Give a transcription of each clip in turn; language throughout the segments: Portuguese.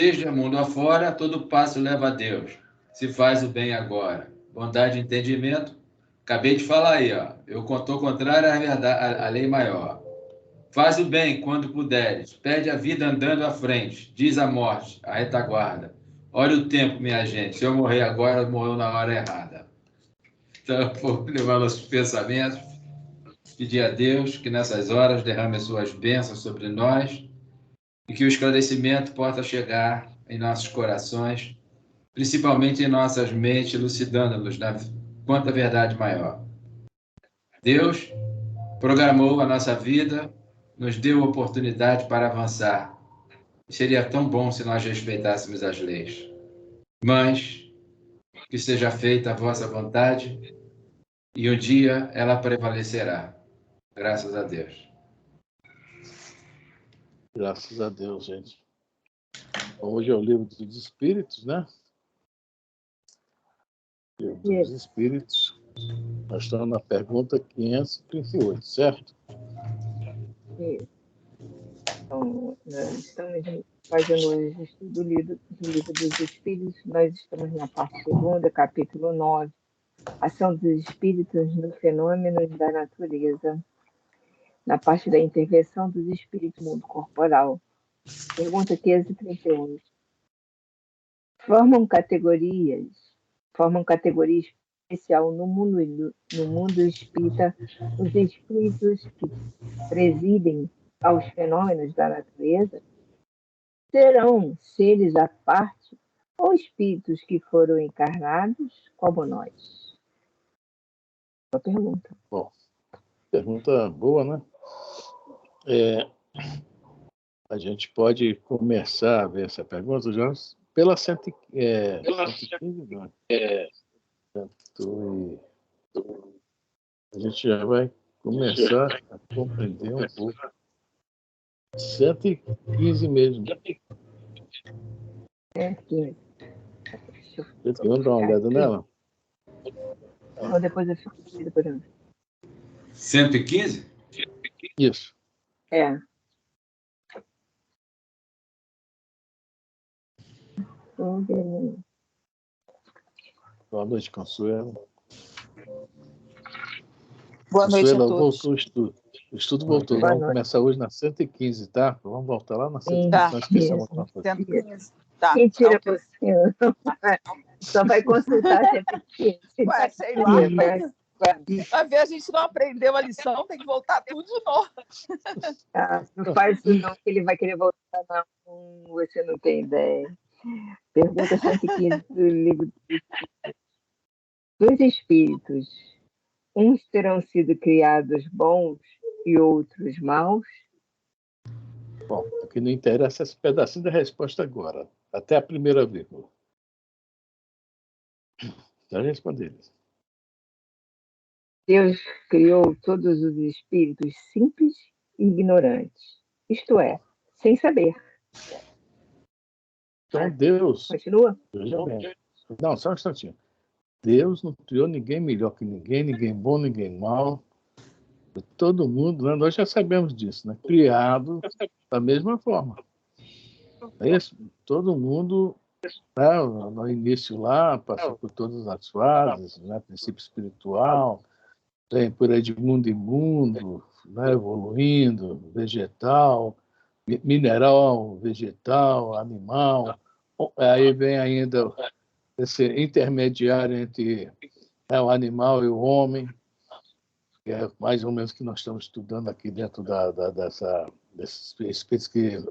Seja mundo afora, todo passo leva a Deus. Se faz o bem agora. Bondade e entendimento. Acabei de falar aí, ó. Eu contou contrário à verdade, à lei maior. Faz o bem quando puderes. Perde a vida andando à frente. Diz a morte, a retaguarda. Olha o tempo, minha gente. Se eu morrer agora, morreu na hora errada. Então, vou levar nossos pensamentos. Pedir a Deus que nessas horas derrame as suas bênçãos sobre nós e que o esclarecimento possa chegar em nossos corações, principalmente em nossas mentes, elucidando-nos quanto à verdade maior. Deus programou a nossa vida, nos deu oportunidade para avançar. Seria tão bom se nós respeitássemos as leis. Mas que seja feita a vossa vontade e um dia ela prevalecerá. Graças a Deus. Graças a Deus, gente. Hoje é o livro dos Espíritos, né? Livro dos Espíritos. Nós estamos na pergunta 538, certo? Então, nós estamos fazendo hoje o estudo do livro dos Espíritos. Nós estamos na parte 2ª, capítulo 9, Ação dos Espíritos nos Fenômenos da Natureza, na parte da intervenção dos espíritos no mundo corporal. Pergunta 538. Formam categoria especial no mundo espírita os espíritos que presidem aos fenômenos da natureza? Serão seres à parte ou espíritos que foram encarnados como nós? Uma pergunta. Bom, pergunta boa, né? A gente pode começar a ver essa pergunta já pela 115, não. A gente já vai começar a compreender um pouco. 115 mesmo. 115. Vamos dar uma olhada nela? Ou depois eu fico depois eu... 115? Isso. É. Boa noite, Consuelo. Boa noite a todos. Voltou o estudo. O estudo voltou. Vamos começar hoje na 115, tá? Vamos voltar lá na 115. Tá. Não esqueçamos alguma coisa. 115. Tá. Mentira, você só vai consultar 115. Ué, sei lá. Vai ver, a gente não aprendeu a lição, tem que voltar tudo de novo. Não faz isso não, que ele vai querer voltar, não. Você não tem ideia. Pergunta 115 do livro dos Espíritos. Uns terão sido criados bons e outros maus? Bom, o que não interessa é esse pedacinho da resposta agora, até a primeira vírgula. Já respondi. Deus criou todos os espíritos simples e ignorantes, isto é, sem saber. Então, Deus... Continua? Não, só um instantinho. Deus não criou ninguém melhor que ninguém, ninguém bom, ninguém mau. Todo mundo, né? Nós já sabemos disso, né? Criado da mesma forma. É isso? Todo mundo, né? No início lá, passou por todas as fases, né? Princípio espiritual, tem por aí de mundo em mundo, né? Evoluindo, vegetal, mineral, vegetal, animal. Aí vem ainda esse intermediário entre o animal e o homem, que é mais ou menos o que nós estamos estudando aqui dentro desses espíritos que,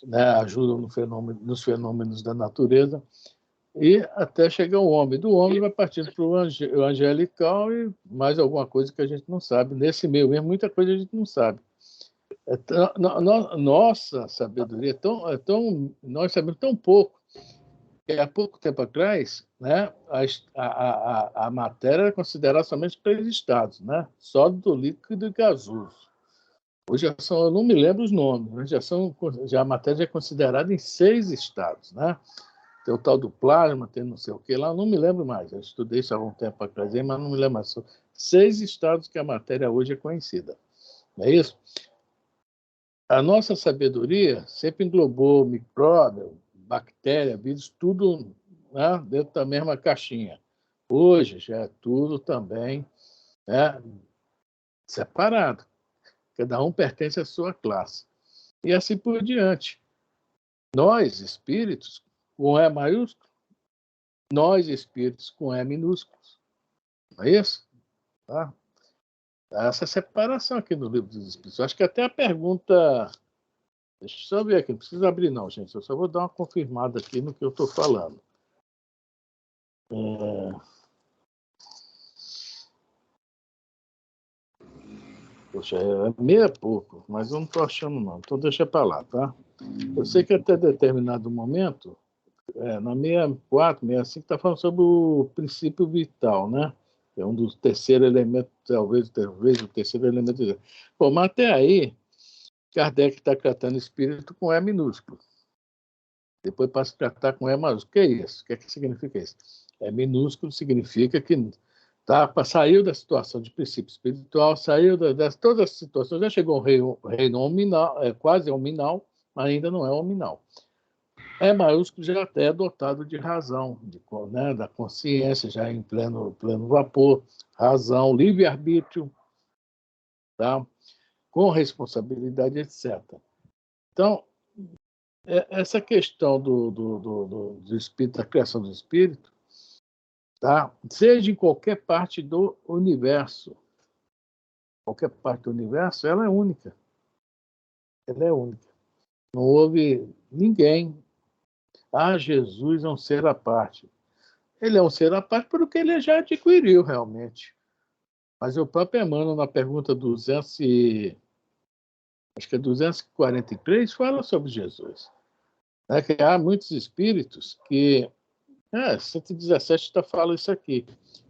né, ajudam nos fenômenos da natureza, e até chegar ao homem. Do homem vai partindo para o angelical e mais alguma coisa que a gente não sabe. Nesse meio mesmo, muita coisa a gente não sabe. Nossa sabedoria nós sabemos tão pouco. Há pouco tempo atrás, né, a matéria era considerada somente 3 estados, né? Sólido, líquido e gasoso. Hoje eu não me lembro os nomes, mas já a matéria é considerada em 6 estados, né? Tem o tal do plasma, tem não sei o que lá, eu não me lembro mais. Eu estudei isso há algum tempo atrás, mas não me lembro mais. São 6 estados que a matéria hoje é conhecida. Não é isso? A nossa sabedoria sempre englobou micróbio, bactéria, vírus, tudo, né, dentro da mesma caixinha. Hoje já é tudo também, né, separado. Cada um pertence à sua classe. E assim por diante. Nós, espíritos, com E maiúsculo, nós, espíritos, com E minúsculo. Não é isso? Tá? Essa separação aqui no Livro dos Espíritos. Eu acho que até a pergunta... Deixa eu só ver aqui, não precisa abrir não, gente. Eu só vou dar uma confirmada aqui no que eu estou falando. Poxa, é meia pouco, mas eu não estou achando não. Então deixa para lá, tá? Eu sei que até determinado momento, na 64, 65, está falando sobre o princípio vital, né? É um dos terceiros elementos, talvez o terceiro elemento. Bom, mas até aí, Kardec está tratando espírito com E minúsculo. Depois passa a tratar com E maiúsculo. O que é isso? O que é que significa isso? E minúsculo significa que saiu da situação de princípio espiritual, saiu de todas as situações, já chegou ao reino hominal, quase hominal, mas ainda não é hominal. E maiúsculo já até é dotado de razão, né, da consciência, já em pleno vapor, razão, livre-arbítrio, tá? Com responsabilidade, etc. Então, essa questão do espírito, da criação do espírito, tá? Seja em qualquer parte do universo, ela é única. Ela é única. Não houve ninguém. Jesus é um ser à parte. Ele é um ser à parte porque ele já adquiriu realmente. Mas o próprio Emmanuel, na pergunta 243, fala sobre Jesus. Que há muitos espíritos que... 117 está falando isso aqui.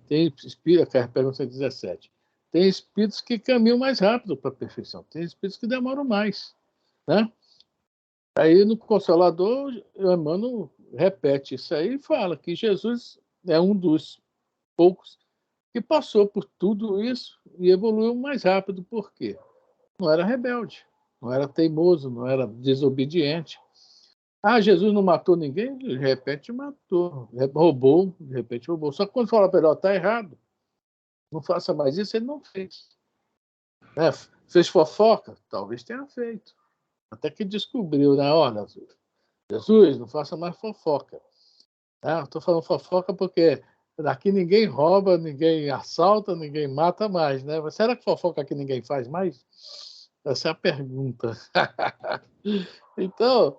Tem espírito, a pergunta 117. Tem espíritos que caminham mais rápido para a perfeição. Tem espíritos que demoram mais. Né? Aí, no Consolador, o Emmanuel repete isso aí e fala que Jesus é um dos poucos que passou por tudo isso e evoluiu mais rápido. Por quê? Não era rebelde, não era teimoso, não era desobediente. Jesus não matou ninguém? De repente matou. Roubou, de repente roubou. Só que quando fala para ele, está errado, não faça mais isso, ele não fez. Fez fofoca? Talvez tenha feito. Até que descobriu, né? Olha, Jesus, não faça mais fofoca. Estou falando fofoca porque daqui ninguém rouba, ninguém assalta, ninguém mata mais, né? Será que fofoca aqui ninguém faz mais? Essa é a pergunta. Então,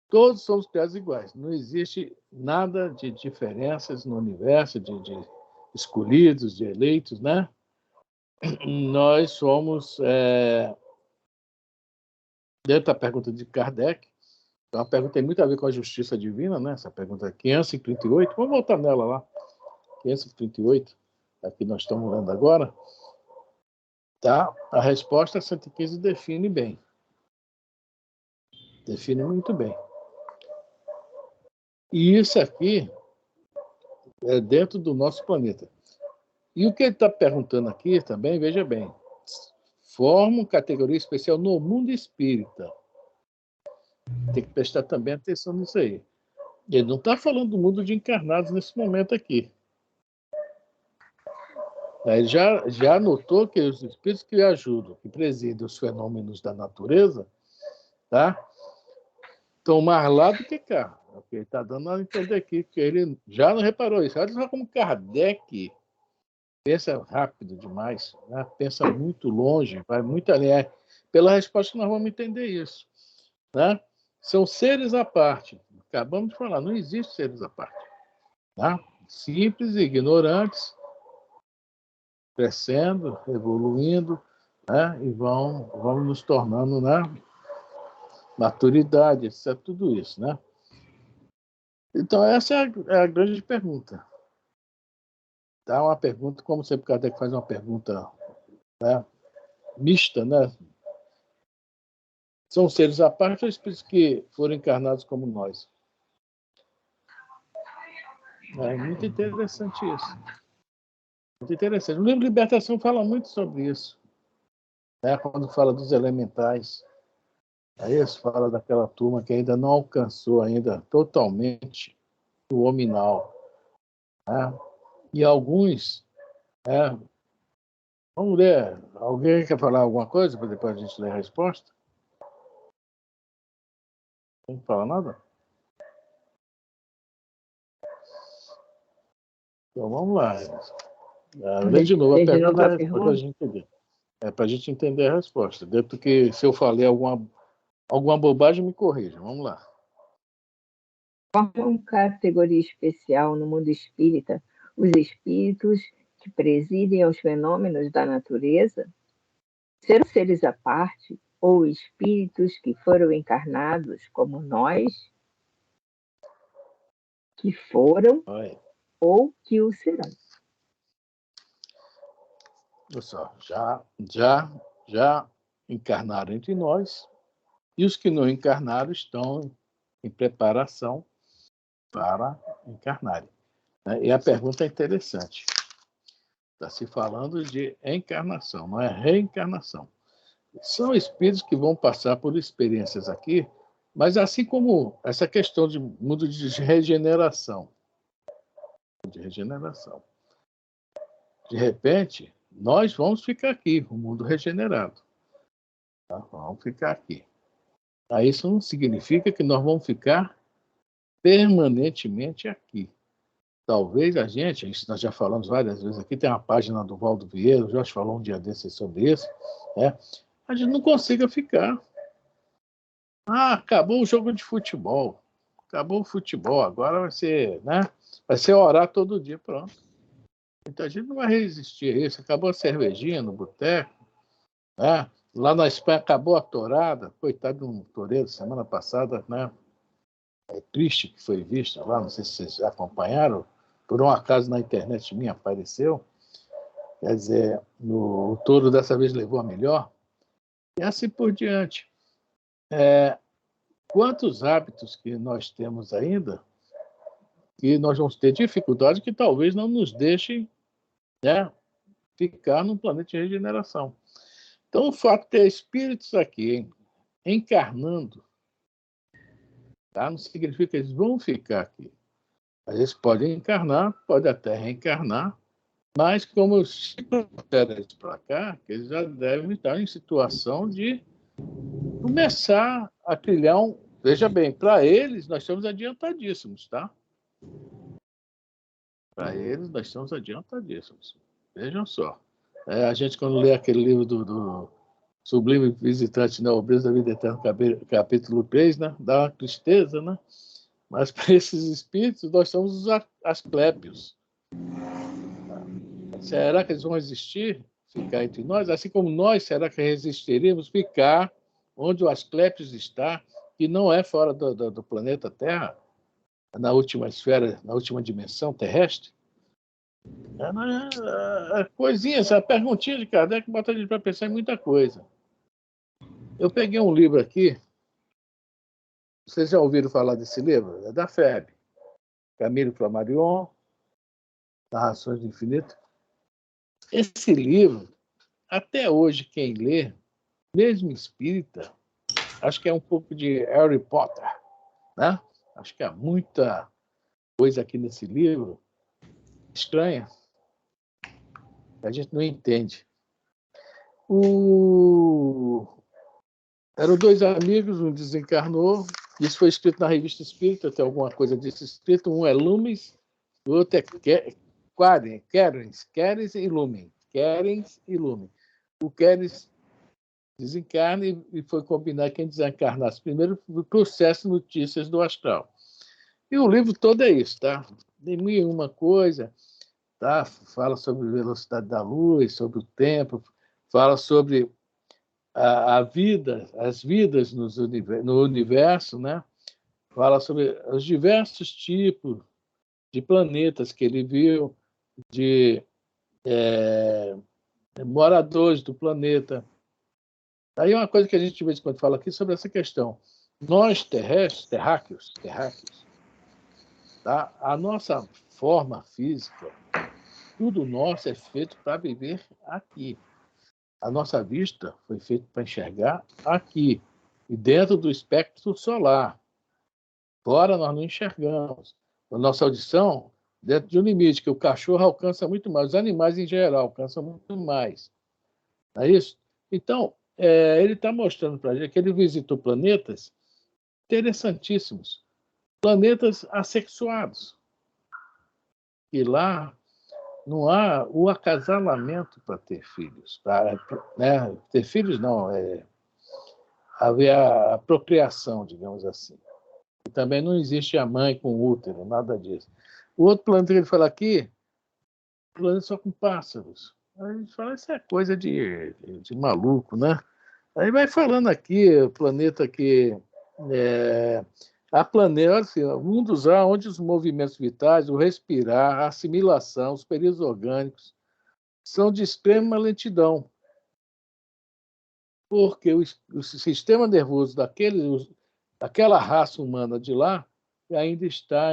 todos somos criados iguais. Não existe nada de diferenças no universo, de escolhidos, de eleitos, né? Nós somos... Dentro da pergunta de Kardec, uma pergunta tem muito a ver com a justiça divina, né? Essa pergunta 538, vamos voltar nela lá. 538, a que nós estamos lendo agora. Tá? A resposta 115 define bem. Define muito bem. E isso aqui é dentro do nosso planeta. E o que ele está perguntando aqui também, veja bem, forma categoria especial no mundo espírita. Tem que prestar também atenção nisso aí. Ele não está falando do mundo de encarnados nesse momento aqui. Ele já notou que os espíritos que ajudam, que presidem os fenômenos da natureza, tá? Estão mais lá do que cá. Ele está dando a entender aqui que ele já não reparou isso. Olha só como Kardec pensa rápido demais, né? Pensa muito longe, vai muito além. Pela resposta nós vamos entender isso. Né? São seres à parte. Acabamos de falar, não existe seres à parte. Tá? Simples, ignorantes, crescendo, evoluindo, né? E vão nos tornando, né? Maturidade, etc. Tudo isso, né? Então, essa é a grande pergunta. Tá? Uma pergunta, como sempre Kardec faz uma pergunta, né? Mista, né? São seres à parte ou espíritos que foram encarnados como nós? É muito interessante isso. Muito interessante. O livro Libertação fala muito sobre isso. Né? Quando fala dos elementais. Aí eles falam daquela turma que ainda não alcançou ainda totalmente o hominal, né? E alguns, né? Vamos ler. Alguém quer falar alguma coisa para depois a gente ler a resposta? Não fala nada? Então vamos lá. Lê de novo a pergunta e a resposta para a gente entender. Para a gente entender a resposta. Dentro que, se eu falei alguma bobagem, me corrija. Vamos lá. Formam categoria especial no mundo espírita os espíritos que presidem aos fenômenos da natureza? Serão seres à parte ou espíritos que foram encarnados como nós, que foram ou que o serão? Pessoal, já encarnaram entre nós, e os que não encarnaram estão em preparação para encarnarem. E a pergunta é interessante. Está se falando de encarnação, não é reencarnação. São espíritos que vão passar por experiências aqui, mas assim como essa questão de mundo de regeneração. De repente, nós vamos ficar aqui, o mundo regenerado. Tá? Vamos ficar aqui. Aí isso não significa que nós vamos ficar permanentemente aqui. Talvez isso nós já falamos várias vezes aqui, tem uma página do Valdo Vieira, o Jorge falou um dia desses sobre isso, né? A gente não consiga ficar. Acabou o jogo de futebol. Acabou o futebol, agora vai ser, né? Vai ser orar todo dia, pronto. Então a gente não vai resistir a isso. Acabou a cervejinha no boteco, né? Lá na Espanha acabou a tourada, coitado de um toureiro, semana passada, né? É triste que foi visto lá, não sei se vocês acompanharam, por um acaso na internet minha apareceu, quer dizer, o touro dessa vez levou a melhor, e assim por diante. Quantos hábitos que nós temos ainda, que nós vamos ter dificuldade que talvez não nos deixem, né, ficar num planeta de regeneração. Então, o fato de ter espíritos aqui encarnando, tá, não significa que eles vão ficar aqui. Eles podem encarnar, podem até reencarnar, mas como se trouxeram eles para cá, eles já devem estar em situação de começar a trilhar Veja bem, para eles nós estamos adiantadíssimos, tá? Para eles nós estamos adiantadíssimos. Vejam só. A gente, quando lê aquele livro do Sublime Visitante na Obreira da Vida Eterna, capítulo 3, né? Dá uma tristeza, né? Mas para esses espíritos, nós somos os asclépios. Será que eles vão existir, ficar entre nós? Assim como nós, será que resistiríamos ficar onde o Asclépios está, que não é fora do planeta Terra, na última esfera, na última dimensão terrestre? Coisinhas, a perguntinha de Kardec bota a gente para pensar em muita coisa. Eu peguei um livro aqui, vocês já ouviram falar desse livro? É da FEB, Camilo Flammarion, Narrações do Infinito. Esse livro, até hoje, quem lê, mesmo espírita, acho que é um pouco de Harry Potter, né? Acho que há muita coisa aqui nesse livro estranha, que a gente não entende. Eram dois amigos, um desencarnou, isso foi escrito na Revista Espírita, tem alguma coisa disso escrito, um é Lumens, o outro é Querens e Lumen. Querens e Lumen. O Querens desencarna e foi combinar quem desencarnasse primeiro do processo Notícias do Astral. E o livro todo é isso, tá? Tem mil e uma coisa, tá? Fala sobre a velocidade da luz, sobre o tempo, fala sobre a vida, as vidas no universo, né? Fala sobre os diversos tipos de planetas que ele viu, de moradores do planeta. Aí uma coisa que a gente de vez em quando fala aqui sobre essa questão. Nós terráqueos, tá? A nossa forma física, tudo nosso é feito para viver aqui. A nossa vista foi feita para enxergar aqui. e dentro do espectro solar. Fora nós não enxergamos. A nossa audição, dentro de um limite, que o cachorro alcança muito mais, os animais em geral alcançam muito mais. Não é isso? Então, ele está mostrando para a gente que ele visitou planetas interessantíssimos, planetas assexuados. E lá não há o acasalamento para ter filhos. Né? Ter filhos não, haver a procriação, digamos assim. E também não existe a mãe com útero, nada disso. O outro planeta que ele fala aqui, planeta só com pássaros. Aí a gente fala, isso é coisa de maluco, né? Aí vai falando aqui, o planeta que... a planeta, assim, um dos onde os movimentos vitais, o respirar, a assimilação, os períodos orgânicos são de extrema lentidão. Porque o sistema nervoso daquela raça humana de lá ainda está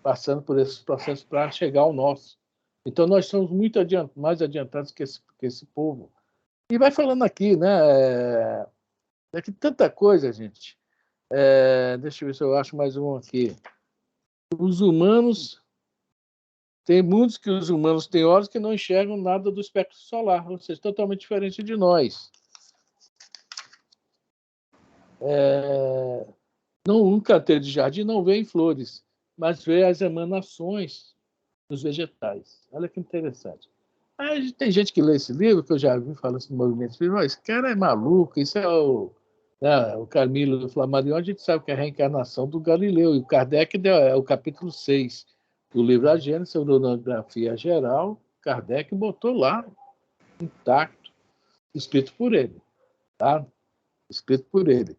passando por esses processos para chegar ao nosso. Então, nós somos muito mais adiantados que esse povo. E vai falando aqui, né? É que tanta coisa, gente. Deixa eu ver se eu acho mais um aqui. Os humanos... Tem mundos que os humanos têm olhos que não enxergam nada do espectro solar, ou seja, totalmente diferente de nós. Um canteiro de jardim não vê em flores, mas vê as emanações dos vegetais. Olha que interessante. Aí, tem gente que lê esse livro, que eu já vi falando sobre movimento espiritual, esse cara é maluco, isso é o Camilo Flammarion, a gente sabe que é a reencarnação do Galileu, e o Kardec é o capítulo 6 do livro A Gênese, sobre a Monografia Geral, Kardec botou lá, intacto, escrito por ele. Tá? Escrito por ele.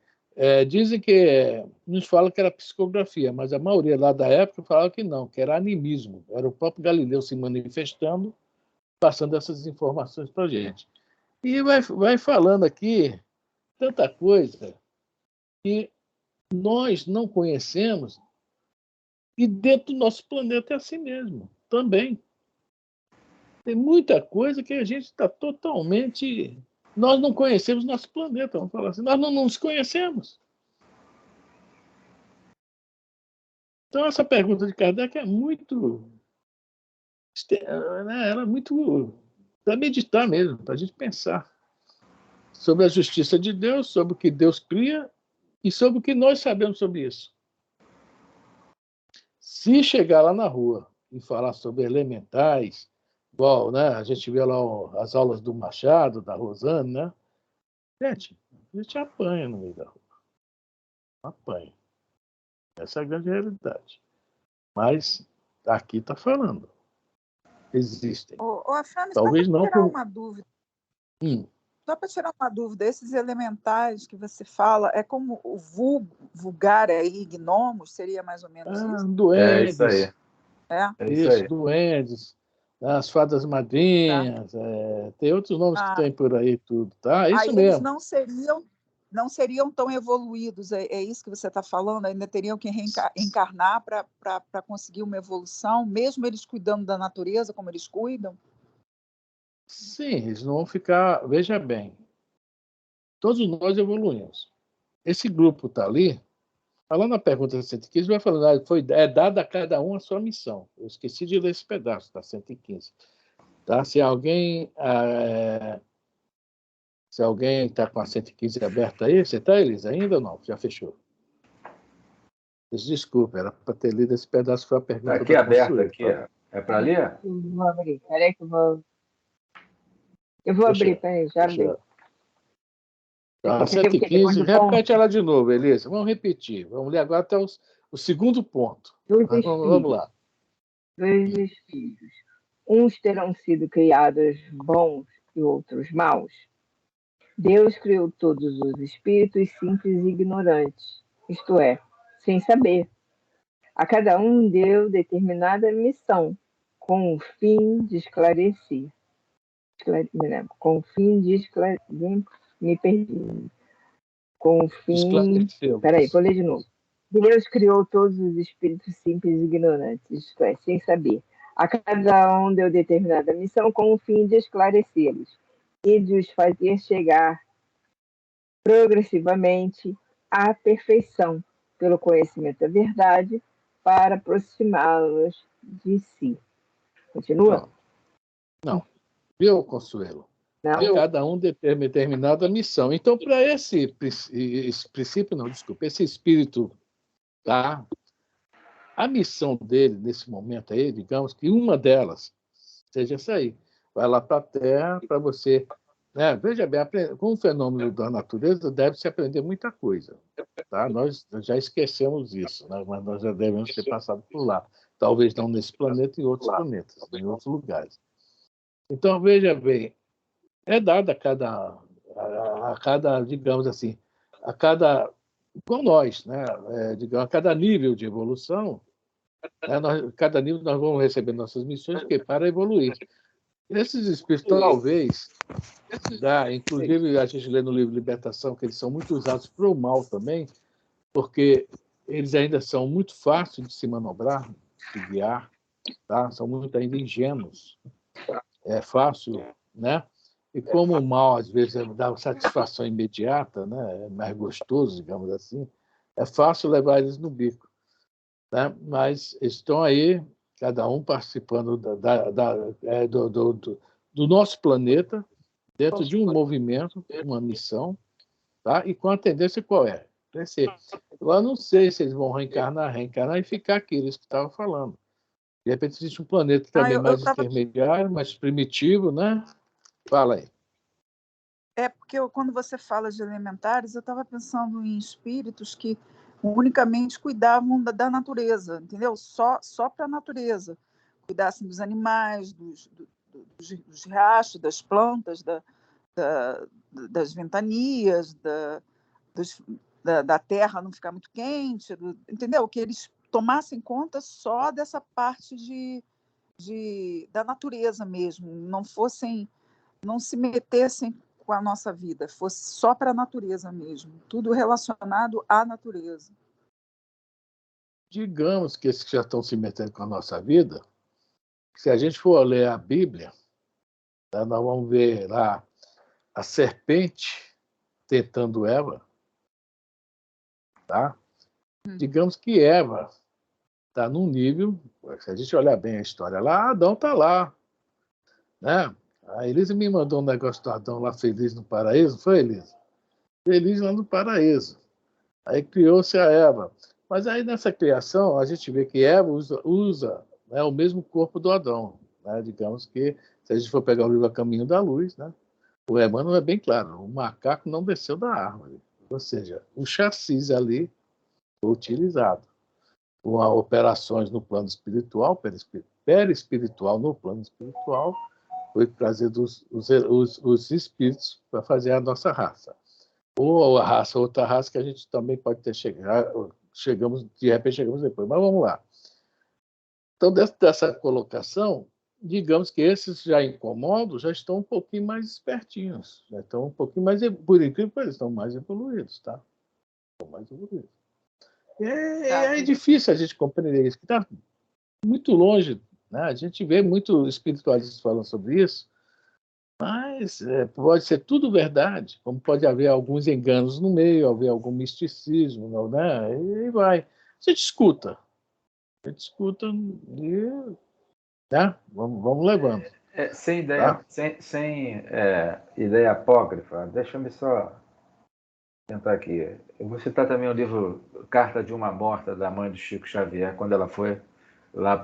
Dizem que nos fala que era psicografia, mas a maioria lá da época falava que não, que era animismo. Era o próprio Galileu se manifestando, passando essas informações para a gente. E vai falando aqui tanta coisa que nós não conhecemos, e dentro do nosso planeta é assim mesmo, também. Tem muita coisa que a gente está totalmente... Nós não conhecemos nosso planeta, vamos falar assim. Nós não nos conhecemos. Então, essa pergunta de Kardec é muito... Ela é muito para meditar mesmo, para a gente pensar sobre a justiça de Deus, sobre o que Deus cria e sobre o que nós sabemos sobre isso. Se chegar lá na rua e falar sobre elementais, igual, né, a gente vê lá as aulas do Machado, da Rosane, né? Gente, a gente apanha no meio da rua. Apanha. Essa é a grande realidade. Mas aqui está falando. Existem. Aframe, talvez não tirar uma dúvida. Só para tirar uma dúvida, esses elementais que você fala, é como o vulgar aí, gnomos, seria mais ou menos isso? Duendes. É isso aí. Isso aí. Duendes, as fadas madrinhas, tem outros nomes que tem por aí tudo, tá? Isso aí mesmo. Eles não seriam tão evoluídos, é isso que você está falando? Ainda teriam que reencarnar para conseguir uma evolução, mesmo eles cuidando da natureza como eles cuidam? Sim, eles não vão ficar... Veja bem, todos nós evoluímos. Esse grupo está ali, falando na pergunta 115, vai falando, é dada a cada um a sua missão. Eu esqueci de ler esse pedaço da 115. Tá? Se alguém está com a 115 aberta aí, você está, Elisa, ainda ou não? Já fechou? Desculpa, era para ter lido esse pedaço, foi a pergunta. Está aqui aberto, aqui. É para ler? Eu vou abrir, peraí que eu vou... Eu vou abrir, peraí, já abri. A 115, repete ela de novo, Elisa. Vamos repetir. Vamos ler agora até o segundo ponto. Vamos lá. Dois espíritos. Uns terão sido criados bons e outros maus. Deus criou todos os espíritos simples e ignorantes, isto é, sem saber. A cada um deu determinada missão, com o fim de esclarecer. Com o fim de esclarecer. Me perdi. Com o fim... Peraí, vou ler de novo. Deus criou todos os espíritos simples e ignorantes, isto é, sem saber. A cada um deu determinada missão com o fim de esclarecê-los e de os fazer chegar progressivamente à perfeição, pelo conhecimento da verdade, para aproximá-los de si. Continua? Não. Viu, Consuelo? Não. A cada um determinada missão. Então, para esse princípio, não, desculpa, esse espírito, tá? A missão dele, nesse momento aí, digamos que uma delas seja essa aí. Vai lá para a Terra para você... Né? Veja bem, com o fenômeno da natureza deve-se aprender muita coisa. Tá? Nós já esquecemos isso, né? Mas nós já devemos ter passado por lá. Talvez não nesse planeta, em outros planetas, em outros lugares. Então, veja bem, é dado a cada, digamos assim, a cada, com nós, né? Digamos, a cada nível de evolução, né? Cada nível nós vamos receber nossas missões para evoluir. Esses espíritos, talvez, inclusive a gente lê no livro Libertação que eles são muito usados para o mal também, porque eles ainda são muito fáceis de se manobrar, de guiar, tá? São muito ainda ingênuos. É fácil, né? E como o mal, às vezes, dá satisfação imediata, né? É mais gostoso, digamos assim, é fácil levar eles no bico. Né? Mas estão aí, cada um participando do nosso planeta, dentro de um movimento, uma missão, tá? E com a tendência qual é? Crescer. Eu não sei se eles vão reencarnar e ficar aqui, eles que estavam falando. De repente existe um planeta também mais intermediário, mais primitivo, né? Fala aí. Porque quando você fala de elementares, eu estava pensando em espíritos que unicamente cuidavam da natureza, entendeu? Só para a natureza. Cuidassem dos animais, dos riachos, das plantas, das ventanias, da terra não ficar muito quente, entendeu? Que eles tomassem conta só dessa parte da natureza mesmo, não se metessem com a nossa vida, fosse só para a natureza mesmo, tudo relacionado à natureza. Digamos que esses que já estão se metendo com a nossa vida, se a gente for ler a Bíblia, tá, nós vamos ver lá a serpente tentando Eva, tá? Digamos que Eva está num nível, se a gente olhar bem a história lá, Adão está lá, né? A Elisa me mandou um negócio do Adão lá feliz no paraíso, foi, Elisa? Feliz lá no paraíso. Aí criou-se a Eva. Mas aí nessa criação, a gente vê que Eva usa né, o mesmo corpo do Adão. Né? Digamos que, se a gente for pegar o livro A Caminho da Luz, né, o Emmanuel é bem claro, o macaco não desceu da árvore. Ou seja, o chassi ali foi utilizado. Com operações no plano espiritual, perispiritual no plano espiritual, foi trazer os espíritos para fazer a nossa raça. Ou a raça, outra raça que a gente também pode ter chegado, de repente chegamos depois. Mas vamos lá. Então, dessa colocação, digamos que esses já incomodos já estão um pouquinho mais espertinhos, já estão um pouquinho mais, por incrível que eles estão mais evoluídos, tá? Estão mais evoluídos. É difícil a gente compreender isso, que está muito longe, né? A gente vê muito espiritualistas falando sobre isso, mas pode ser tudo verdade, como pode haver alguns enganos no meio, haver algum misticismo, né? E vai. A gente escuta e né? Vamos levando. Sem ideia, tá? sem ideia apócrifa, deixa-me só tentar aqui. Eu vou citar também o livro Carta de uma Morta, da mãe do Chico Xavier, quando ela foi lá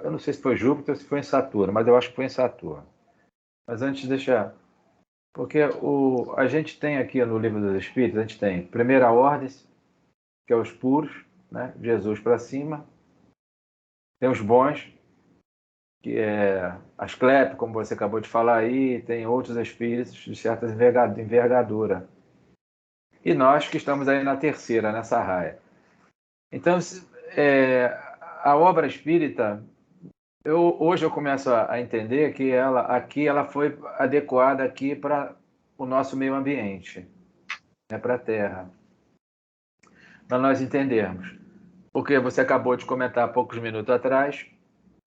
eu não sei se foi Júpiter ou se foi em Saturno, mas eu acho que foi em Saturno. Mas antes, deixa... Porque a gente tem aqui no Livro dos Espíritos, a gente tem primeira ordem, que é os puros, né? Jesus para cima. Tem os bons, que é Asclepio, como você acabou de falar aí, tem outros espíritos de certa envergadura. E nós que estamos aí na terceira, nessa raia. Então, a obra espírita, hoje eu começo a entender que ela foi adequada aqui para o nosso meio ambiente, né, para a Terra. Para nós entendermos. Porque você acabou de comentar há poucos minutos atrás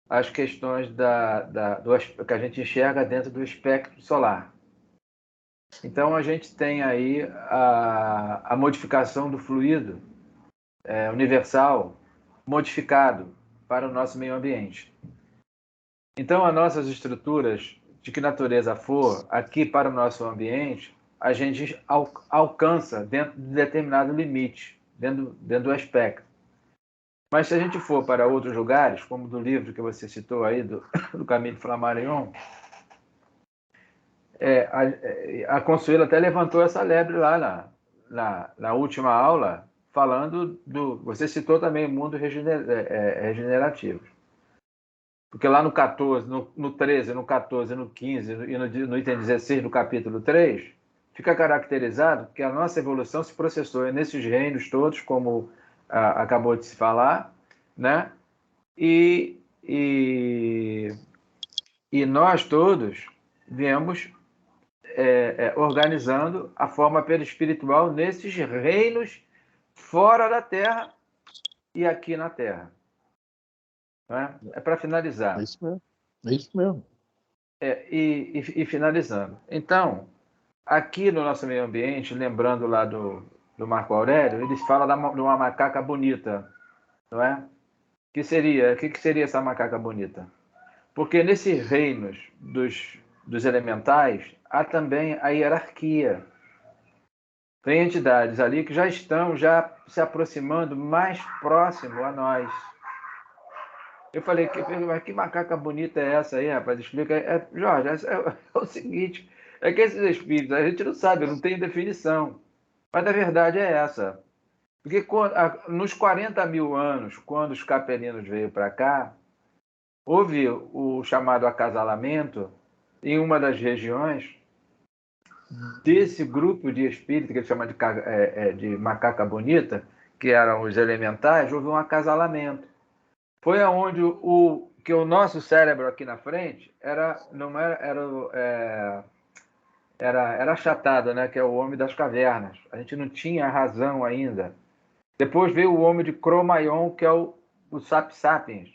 as questões que a gente enxerga dentro do espectro solar. Então, a gente tem aí a modificação do fluido universal modificado para o nosso meio ambiente. Então, as nossas estruturas, de que natureza for, aqui para o nosso ambiente, a gente alcança dentro de determinado limite, dentro do espectro. Mas se a gente for para outros lugares, como do livro que você citou aí, do Camille Flammarion, a Consuelo até levantou essa lebre lá na última aula, falando do... Você citou também o mundo regenerativo. Porque lá no 14, no 13, no 14, no 15 e no item 16 do capítulo 3, fica caracterizado que a nossa evolução se processou nesses reinos todos, como acabou de se falar, né? E nós todos viemos organizando a forma perispiritual nesses reinos fora da Terra e aqui na Terra. Né? Para finalizar. É isso mesmo. É isso mesmo. E finalizando. Então, aqui no nosso meio ambiente, lembrando lá do Marco Aurélio, eles falam de uma macaca bonita, não é? O que seria essa macaca bonita? Porque nesses reinos dos elementais, há também a hierarquia. Tem entidades ali que já estão se aproximando mais próximo a nós. Eu falei, que macaca bonita é essa aí, rapaz? Explica aí. Jorge, é o seguinte, é que esses espíritos, a gente não sabe, não tem definição. Mas a verdade é essa. Porque nos 40 mil anos, quando os capelinos veio para cá, houve o chamado acasalamento em uma das regiões desse grupo de espíritos, que eles chamam de macaca bonita, que eram os elementais, houve um acasalamento. Foi aonde que o nosso cérebro aqui na frente era achatado, né? Que é o homem das cavernas. A gente não tinha razão ainda. Depois veio o homem de Cro-Magnon, que é o Sapiens,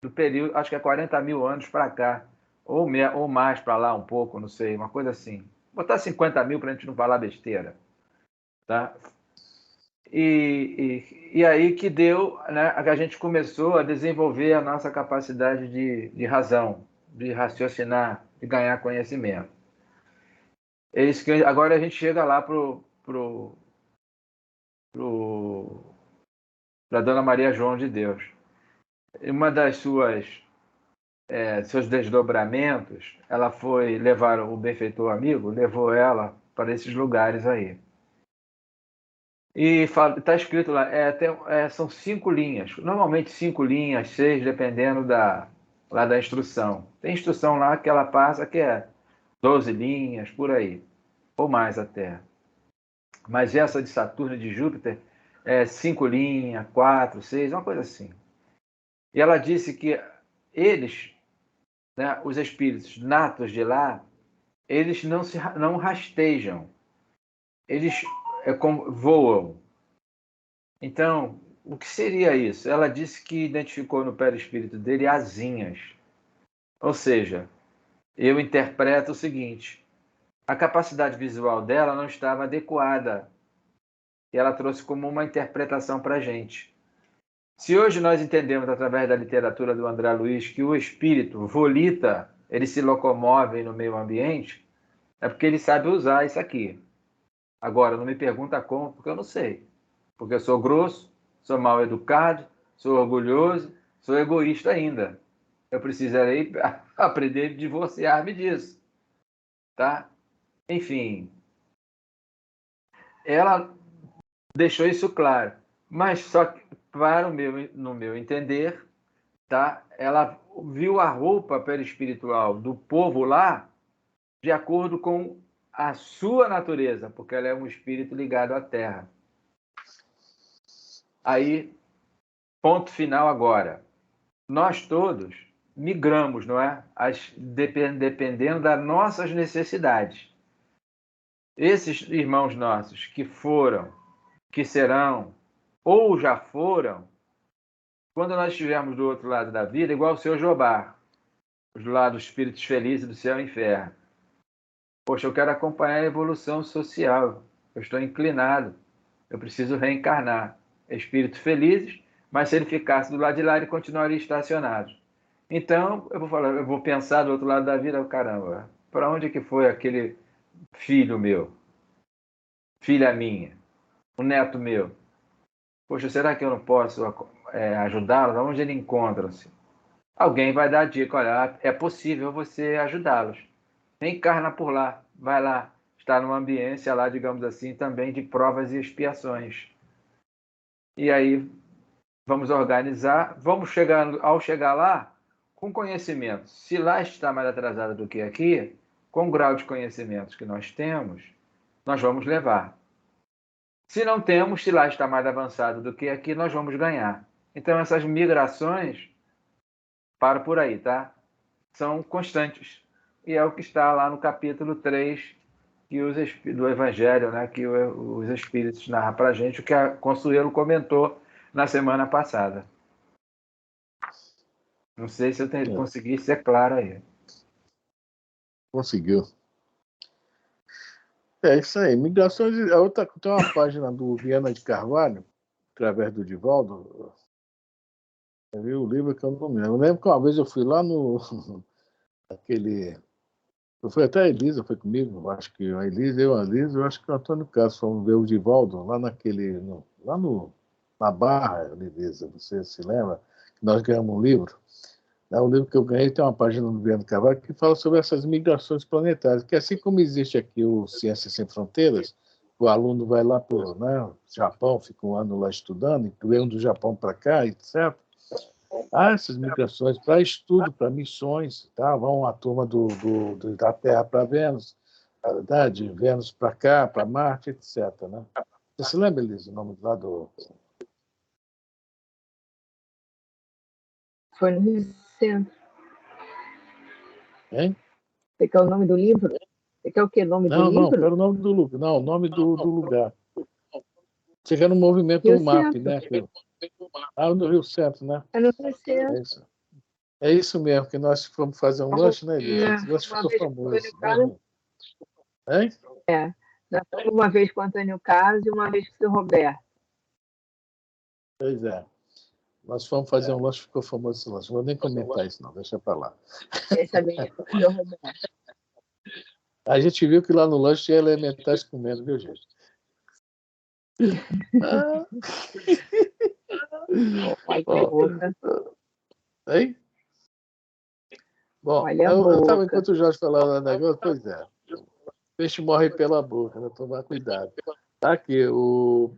do período, acho que é 40 mil anos para cá, ou mais para lá um pouco, não sei, uma coisa assim. Vou botar 50 mil para a gente não falar besteira. Tá? E aí que deu, né, que a gente começou a desenvolver a nossa capacidade de razão, de raciocinar, de ganhar conhecimento. É isso que agora a gente chega lá para Dona Maria João de Deus. Uma das seus desdobramentos, ela foi levar o benfeitor amigo, levou ela para esses lugares aí. E está escrito lá, são 5 linhas, normalmente 5 linhas, 6, dependendo lá da instrução. Tem instrução lá que ela passa que é 12 linhas, por aí, ou mais até. Mas essa de Saturno e de Júpiter é 5 linhas, 4, 6, uma coisa assim. E ela disse que eles, né, os espíritos natos de lá, eles não rastejam, eles voam. Então, o que seria isso? Ela disse que identificou no perispírito dele asinhas. Ou seja, eu interpreto o seguinte: a capacidade visual dela não estava adequada. E ela trouxe como uma interpretação para a gente. Se hoje nós entendemos, através da literatura do André Luiz, que o espírito volita, ele se locomove no meio ambiente, é porque ele sabe usar isso aqui. Agora, não me pergunta como, porque eu não sei. Porque eu sou grosso, sou mal educado, sou orgulhoso, sou egoísta ainda. Eu precisarei aprender a divorciar-me disso. Tá? Enfim, ela deixou isso claro. Mas só que, no meu entender, tá? Ela viu a roupa perispiritual do povo lá de acordo com a sua natureza, porque ela é um espírito ligado à Terra. Aí, ponto final agora. Nós todos migramos, não é? Dependendo das nossas necessidades. Esses irmãos nossos que foram, que serão, ou já foram, quando nós estivermos do outro lado da vida, igual o seu Jobá, do lado dos espíritos felizes do céu e inferno. Poxa, eu quero acompanhar a evolução social. Eu estou inclinado. Eu preciso reencarnar. Espíritos felizes, mas se ele ficasse do lado de lá, ele continuaria estacionado. Então, eu vou pensar do outro lado da vida, caramba, para onde que foi aquele filho meu, filha minha, um neto meu? Poxa, será que eu não posso ajudá-los? Onde ele encontra-se? Alguém vai dar a dica, olha, é possível você ajudá-los. Reencarna por lá, vai lá. Está numa ambiência lá, digamos assim, também de provas e expiações. E aí vamos organizar, ao chegar lá, com conhecimento. Se lá está mais atrasado do que aqui, com o grau de conhecimentos que nós temos, nós vamos levar. Se não temos, se lá está mais avançado do que aqui, nós vamos ganhar. Então, essas migrações, para por aí, tá? São constantes. E é o que está lá no capítulo 3 do Evangelho, né? Que os Espíritos narram para a gente, o que a Consuelo comentou na semana passada. Não sei se eu consegui ser claro aí. Conseguiu. É isso aí. Migrações. Tem uma página do Viana de Carvalho, através do Divaldo. Eu vi o livro que eu não me lembro. Eu lembro que uma vez eu fui lá no. aquele. Eu fui até a Elisa, foi comigo. Eu acho que a Elisa, eu acho que o Antônio Carlos fomos ver o Divaldo lá na Barra, Elisa. Você se lembra? Que nós ganhamos um livro. O livro que eu ganhei tem uma página do Viana de Carvalho que fala sobre essas migrações planetárias, que assim como existe aqui o Ciências Sem Fronteiras, o aluno vai lá para o Japão, fica um ano lá estudando, e vem do Japão para cá, etc. Há essas migrações para estudo, para missões, tá? Vão a turma da Terra para Vênus, de Vênus para cá, para Marte, etc. Né? Você se lembra, Elisa, o nome lá do... Foi no Rio Centro. Hein? Você quer o nome do livro? Você quer o quê? Nome do livro? Não, quero o nome do lugar. Não, o nome do lugar. Você quer no movimento Rio MAP, Centro. né? No Rio Centro, né? É no Rio Centro. É isso mesmo, que nós fomos fazer um lanche, né, Elisa? Esse lanche ficou famoso. Hein? Uma vez com o Antônio Carlos e uma vez com o seu Roberto. Pois é. Nós fomos fazer um lanche, ficou famoso esse lanche. Não vou nem comentar isso, não. Deixa para lá. Essa vez com o seu Roberto. A gente viu que lá no lanche tinha elementares comendo, viu, gente? Hein? Bom, eu estava, enquanto o Jorge falava do negócio, pois é. O peixe morre pela boca, né? Tomar cuidado. Tá aqui, o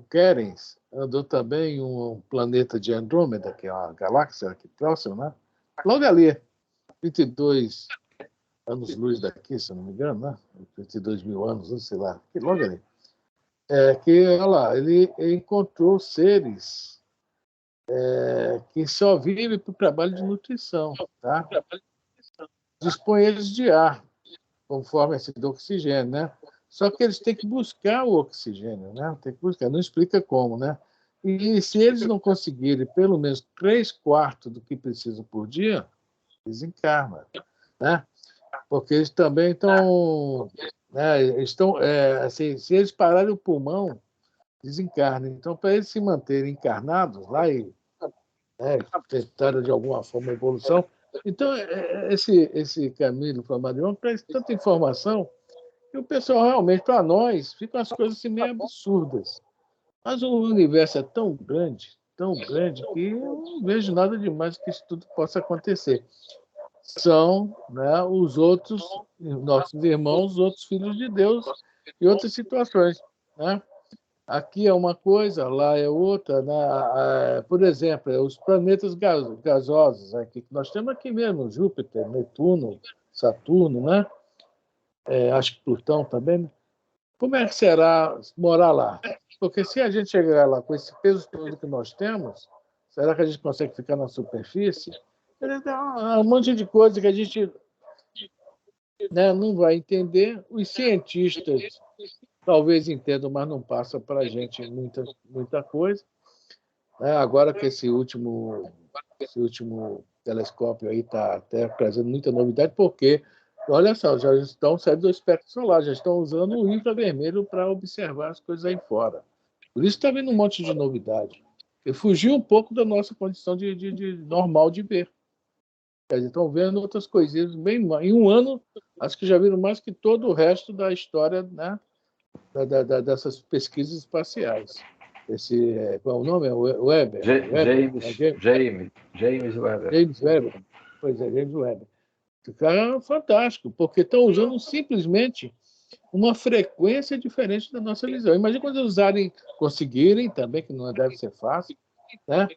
Kerens andou também em um planeta de Andrômeda, que é uma galáxia aqui próxima, né? Logo ali, 22 anos-luz daqui, se eu não me engano, né? 22 mil anos, não sei lá. Logo ali. Olha lá, ele encontrou seres que só vivem para o trabalho de nutrição, tá? Dispõe eles de ar, conforme esse do oxigênio, né? Só que eles têm que buscar o oxigênio, né? Tem que buscar, não explica como, né? E se eles não conseguirem pelo menos 3/4 do que precisam por dia, eles encarnam, né? Porque eles também estão, né? Assim, se eles pararem o pulmão, desencarnam. Então, para eles se manterem encarnados lá e tentarem de alguma forma a evolução, então esse Camilo Flammarion traz tanta informação que o pessoal realmente, para nós, ficam as coisas assim meio absurdas. Mas o universo é tão grande que eu não vejo nada demais que isso tudo possa acontecer. São, né, os outros, nossos irmãos, os outros filhos de Deus e outras situações, né? Aqui é uma coisa, lá é outra, né? Por exemplo, os planetas gasosos aqui, que nós temos aqui mesmo, Júpiter, Netuno, Saturno, né? Acho que Plutão também, né? Como é que será morar lá? Porque se a gente chegar lá com esse peso todo que nós temos, será que a gente consegue ficar na superfície? Um monte de coisa que a gente, né, não vai entender. Os cientistas talvez entendam, mas não passa para a gente muita coisa. Agora que esse último telescópio aí está até trazendo muita novidade, porque Olha só, já estão saindo do espectro solar, já estão usando o infravermelho para observar as coisas aí fora. Por isso está vindo um monte de novidade. E fugiu um pouco da nossa condição de normal de ver. Quer dizer, estão vendo outras coisinhas bem. Em um ano, acho que já viram mais que todo o resto da história, né, dessas pesquisas espaciais. Qual é o nome? Weber? James Webb. James Webb. Pois é, James Webb. Esse cara é fantástico, porque estão usando simplesmente uma frequência diferente da nossa visão. Imagina quando eles conseguirem também, que não deve ser fácil, né,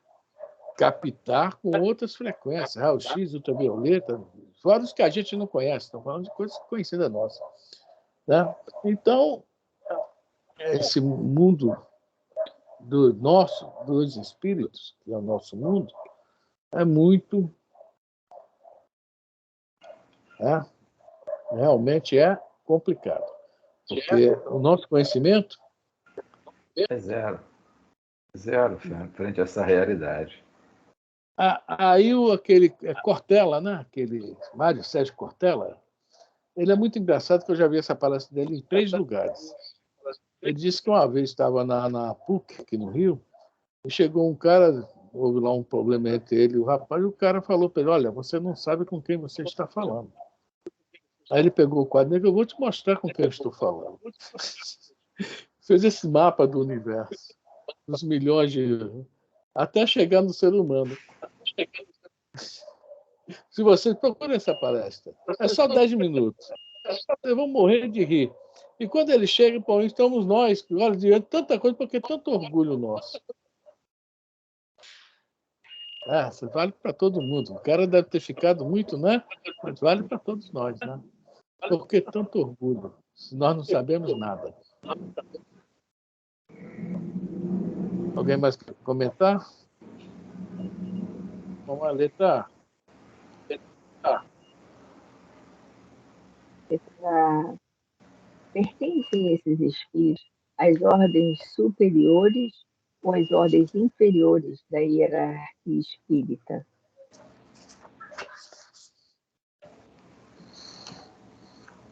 captar com outras frequências, raio-x, ultravioleta, fora os que a gente não conhece, estão falando de coisas conhecidas nossas. Né? Então, esse mundo dos espíritos, que é o nosso mundo, é muito... realmente é complicado. Porque o nosso conhecimento... É zero frente a essa realidade. Aí aquele Cortella, né? Aquele Mário Sérgio Cortella, ele é muito engraçado, que eu já vi essa palestra dele em 3 lugares. Ele disse que uma vez estava na PUC, aqui no Rio, e chegou um cara, houve lá um problema entre ele e o rapaz, e o cara falou para ele: olha, você não sabe com quem você está falando. Aí ele pegou o quadro e eu vou te mostrar com quem eu estou falando. Fez esse mapa do universo, dos milhões até chegar no ser humano. Se você procura essa palestra, é só 10 minutos. Vocês vão morrer de rir. E quando ele chega, pô, estamos nós, olha, diante de tanta coisa, porque é tanto orgulho nosso. Isso vale para todo mundo. O cara deve ter ficado muito, né? Mas vale para todos nós, né? Porque tanto orgulho, se nós não sabemos nada. Alguém mais quer comentar? Vamos lá, letra A. Pertencem esses espíritos às ordens superiores ou às ordens inferiores da hierarquia espírita?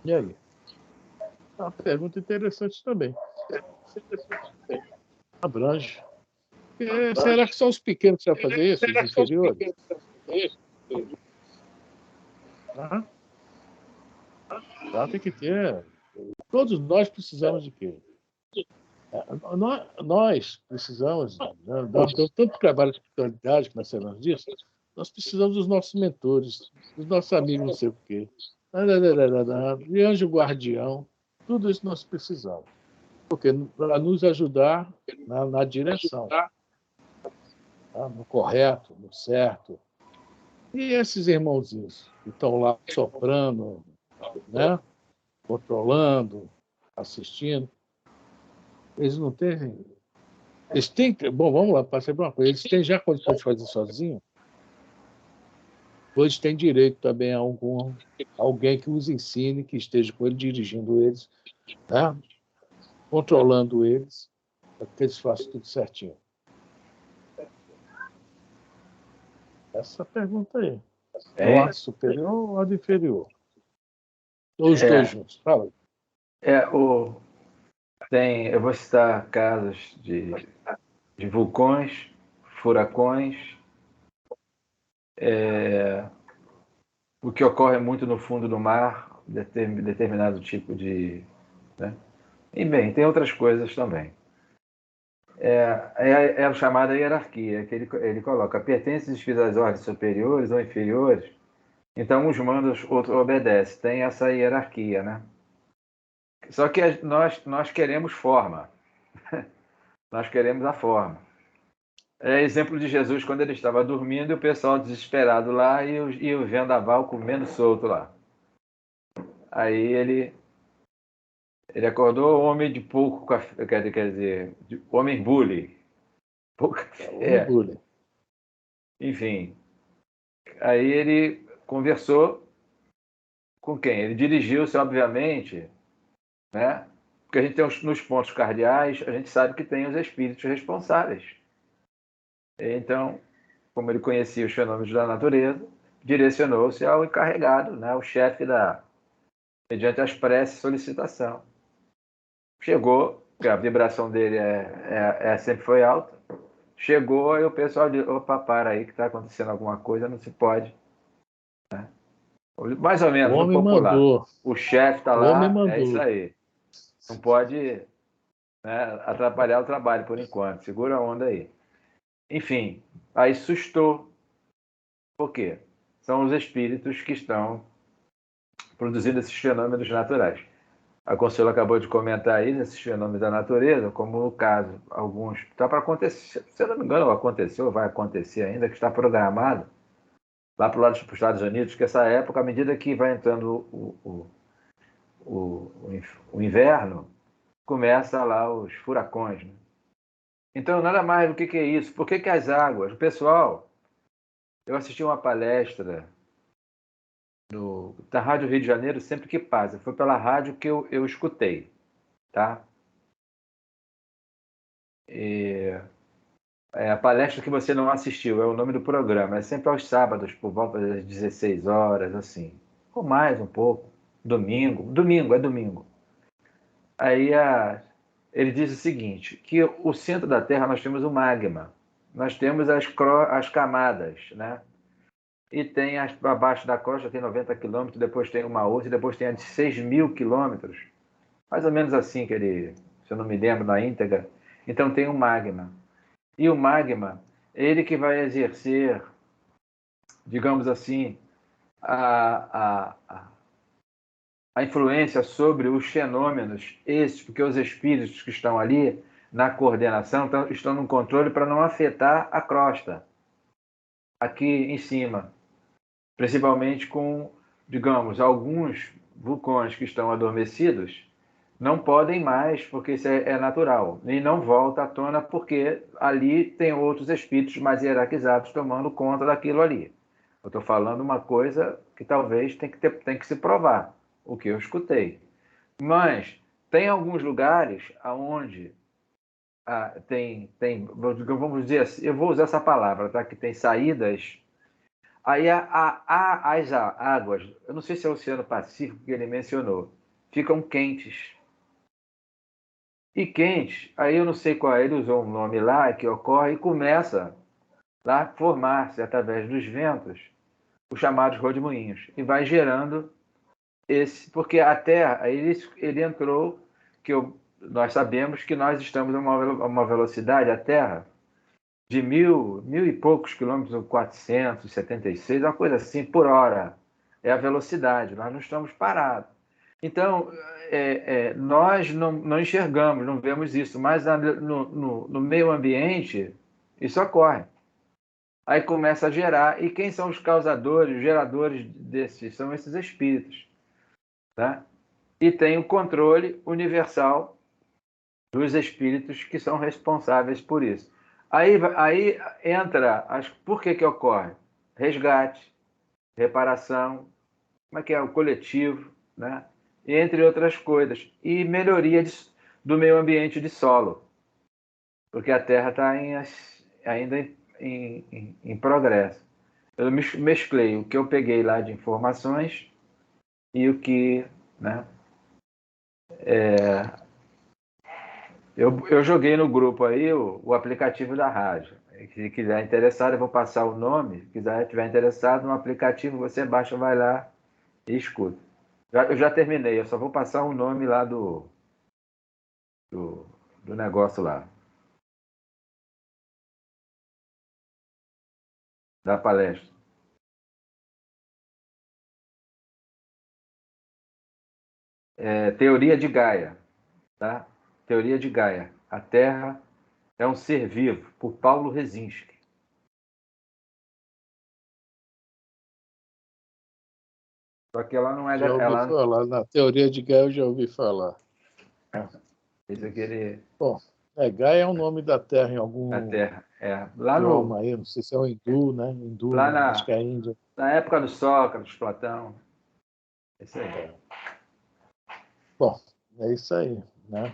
E aí? É uma pergunta interessante também. Abrange. Será que são os pequenos que vão fazer isso, os inferiores? Tem que ter. Todos nós precisamos de quê? Nós precisamos, né, nós temos tanto trabalho de espiritualidade que nós sabemos disso, nós precisamos dos nossos mentores, dos nossos amigos, não sei o quê, de anjo guardião, tudo isso nós precisamos, porque para nos ajudar na direção, no correto, no certo. E esses irmãozinhos que estão lá soprando, né, controlando, assistindo, eles não têm. Eles têm. Bom, vamos lá, passei por uma coisa. Eles têm já condições de fazer sozinho? Ou eles têm direito também a alguém que os ensine, que esteja com eles, dirigindo eles, né? Controlando eles, para que eles façam tudo certinho? Essa pergunta aí. Ordem superior ou ordem inferior? Ou os dois juntos? Fala aí. Eu vou citar casos de vulcões, furacões, o que ocorre muito no fundo do mar, determinado tipo de... Né? E bem, tem outras coisas também. É a chamada hierarquia, que ele coloca: pertence às ordens superiores ou inferiores, então uns mandam, outros obedecem. Tem essa hierarquia, né? Só que nós queremos forma. Nós queremos a forma. Exemplo de Jesus, quando ele estava dormindo, e o pessoal desesperado lá e o vendaval comendo solto lá. Aí ele acordou, homem de pouco café, quer dizer, homem bully. Bully. Enfim, aí ele conversou com quem? Ele dirigiu-se, obviamente, né? Porque a gente tem nos pontos cardeais, a gente sabe que tem os espíritos responsáveis. Então, como ele conhecia os fenômenos da natureza, direcionou-se ao encarregado, né? O chefe da mediante as preces, solicitação. Chegou, porque a vibração dele sempre foi alta. Chegou, aí o pessoal disse, opa, para aí que está acontecendo alguma coisa, não se pode. Né? Mais ou O menos, no homem popular. mandou. O chefe está O homem lá, é isso mandou. aí. Não pode, né, atrapalhar o trabalho por enquanto. Segura a onda aí. Enfim, aí sustou. Por quê? São os espíritos que estão produzindo esses fenômenos naturais. A Consuelo acabou de comentar aí nesses fenômenos da natureza, como no caso, alguns. Está para acontecer, se eu não me engano, aconteceu, ou vai acontecer ainda, que está programado lá para o lado dos Estados Unidos, que essa época, à medida que vai entrando o inverno, começa lá os furacões. Né? Então, nada mais do que é isso. Por que as águas? O pessoal, eu assisti uma palestra da Rádio Rio de Janeiro sempre que passa. Foi pela rádio que eu escutei, tá? A palestra que você não assistiu, é o nome do programa. É sempre aos sábados, por volta das 16 horas, assim. Ou mais um pouco. Domingo, é domingo. Aí ele diz o seguinte, que o centro da Terra nós temos o magma. Nós temos as camadas, né? E tem abaixo da crosta tem 90 quilômetros, depois tem uma outra, e depois tem a de 6.000 quilômetros. Mais ou menos assim que ele, se eu não me lembro na íntegra. Então tem o magma. E o magma, ele que vai exercer, digamos assim, a influência sobre os fenômenos, esses, porque os espíritos que estão ali na coordenação estão no controle para não afetar a crosta, aqui em cima. Principalmente com, digamos, alguns vulcões que estão adormecidos, não podem mais, porque isso é natural, e não volta à tona porque ali tem outros espíritos mais hierarquizados tomando conta daquilo ali. Eu estou falando uma coisa que talvez tem que se provar, o que eu escutei. Mas tem alguns lugares onde vamos dizer assim, eu vou usar essa palavra, tá? Que tem saídas. Aí as águas, eu não sei se é o Oceano Pacífico que ele mencionou, ficam quentes. E quentes, aí eu não sei qual é, ele usou um nome lá que ocorre e começa lá a formar-se através dos ventos os chamados rodemoinhos e vai gerando porque a Terra, ele entrou, nós sabemos que nós estamos a uma velocidade, a Terra, de mil e poucos quilômetros, 476, uma coisa assim, por hora. É a velocidade, nós não estamos parados. Então, nós não enxergamos, não vemos isso, mas no meio ambiente, isso ocorre. Aí começa a gerar, e quem são os causadores, os geradores desses? São esses espíritos. Tá? E tem o controle universal dos espíritos que são responsáveis por isso. Aí entra, por que ocorre? Resgate, reparação, como é que é? O coletivo, né? E entre outras coisas. E melhoria do meio ambiente de solo, porque a Terra está ainda em progresso. Eu mesclei o que eu peguei lá de informações e o que, né? Eu joguei no grupo aí o aplicativo da rádio. Se quiser interessado, eu vou passar o nome. Se estiver interessado no aplicativo, você baixa, vai lá e escuta. Eu já terminei, eu só vou passar o nome lá do negócio lá, da palestra. Teoria de Gaia, tá? Teoria de Gaia. A Terra é um ser vivo, por Paulo Rezinski. Só que ela não é... Já ouvi falar, na teoria de Gaia eu já ouvi falar. Esse aqui ele... Bom, Gaia é o nome da Terra em algum a Terra, lá idioma aí, não sei se é o hindu, né? Hindu, lá acho que é a Índia. Na época do Sócrates, Platão. Isso aí. Bom, é isso aí, né?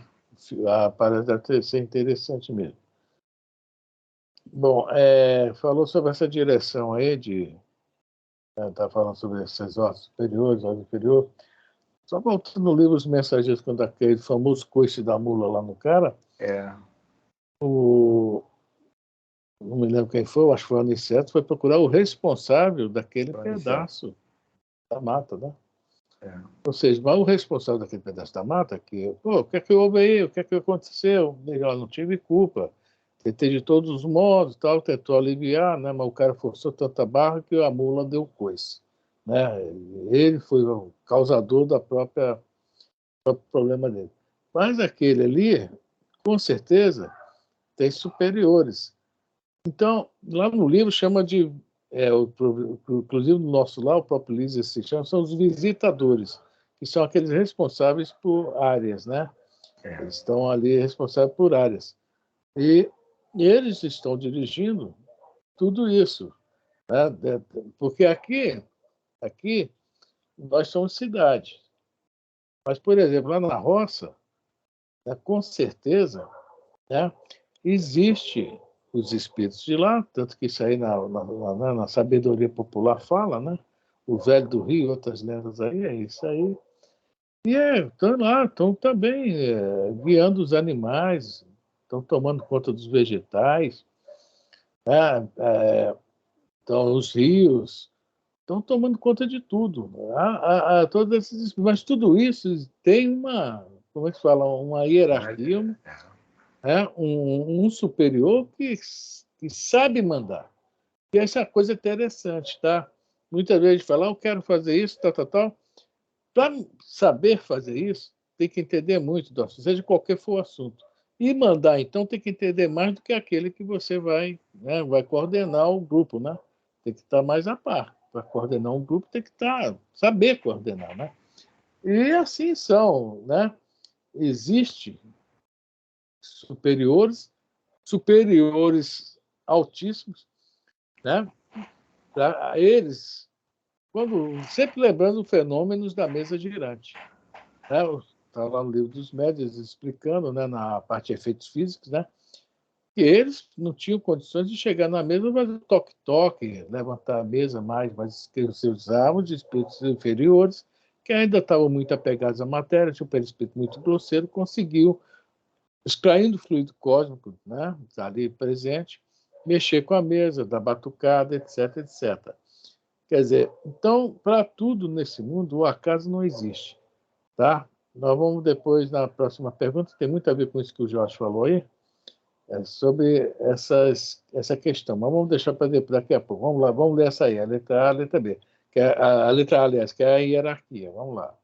Parece ser interessante mesmo. Bom, falou sobre essa direção aí está falando sobre esses órgãos superiores, órgão inferior. Só voltando no livro Os Mensageiros, quando aquele famoso coice da mula lá no cara, não me lembro quem foi, eu acho que foi o Aniceto, foi procurar o responsável daquele pedaço da mata, né? Ou seja, mas o responsável daquele pedaço da mata, o que é que houve aí? O que é que aconteceu? Eu não tive culpa. Tentei de todos os modos, tal, tentou aliviar, né? Mas o cara forçou tanta barra que a mula deu coice, né? Ele foi o causador do próprio problema dele. Mas aquele ali, com certeza, tem superiores. Então, lá no livro chama de, inclusive no nosso lá, o próprio Lise se chama, são os visitadores, que são aqueles responsáveis por áreas, né? Eles estão ali responsáveis por áreas. E eles estão dirigindo tudo isso, né? Porque aqui nós somos cidade. Mas, por exemplo, lá na roça, né, com certeza, né, existe os espíritos de lá, tanto que isso aí na sabedoria popular fala, né? O Velho do Rio, outras lendas aí, é isso aí. E estão lá, estão também guiando os animais, estão tomando conta dos vegetais, né? Então, os rios, estão tomando conta de tudo. Todos esses, mas tudo isso tem como é que se fala, uma hierarquia, um superior que sabe mandar. E essa coisa é interessante, tá? Muitas vezes a gente fala, eu quero fazer isso, tal. Para saber fazer isso, tem que entender muito do assunto, seja qualquer for o assunto. E mandar, então, tem que entender mais do que aquele que você vai, né, vai coordenar o grupo, né? Tem que estar mais a par. Para coordenar um grupo, tem que saber coordenar, né? E assim são, né? Existe superiores altíssimos, né? Para eles, sempre lembrando fenômenos da mesa girante. Né? Está lá no livro dos médios explicando, né, na parte de efeitos físicos, né, que eles não tinham condições de chegar na mesa, fazer toque-toque, levantar a mesa mas que você usavam de espíritos inferiores, que ainda estavam muito apegados à matéria, tinha um perispírito muito grosseiro, conseguiu, extraindo o fluido cósmico, né, ali presente, mexer com a mesa, dar batucada, etc, etc. Quer dizer, então, para tudo nesse mundo, o acaso não existe. Tá? Nós vamos depois, na próxima pergunta, tem muito a ver com isso que o Jorge falou aí, sobre essa questão. Mas vamos deixar para daqui a pouco. Vamos lá, vamos ler essa aí, a letra A, a letra B. Que é a letra A, aliás, que é a hierarquia. Vamos lá.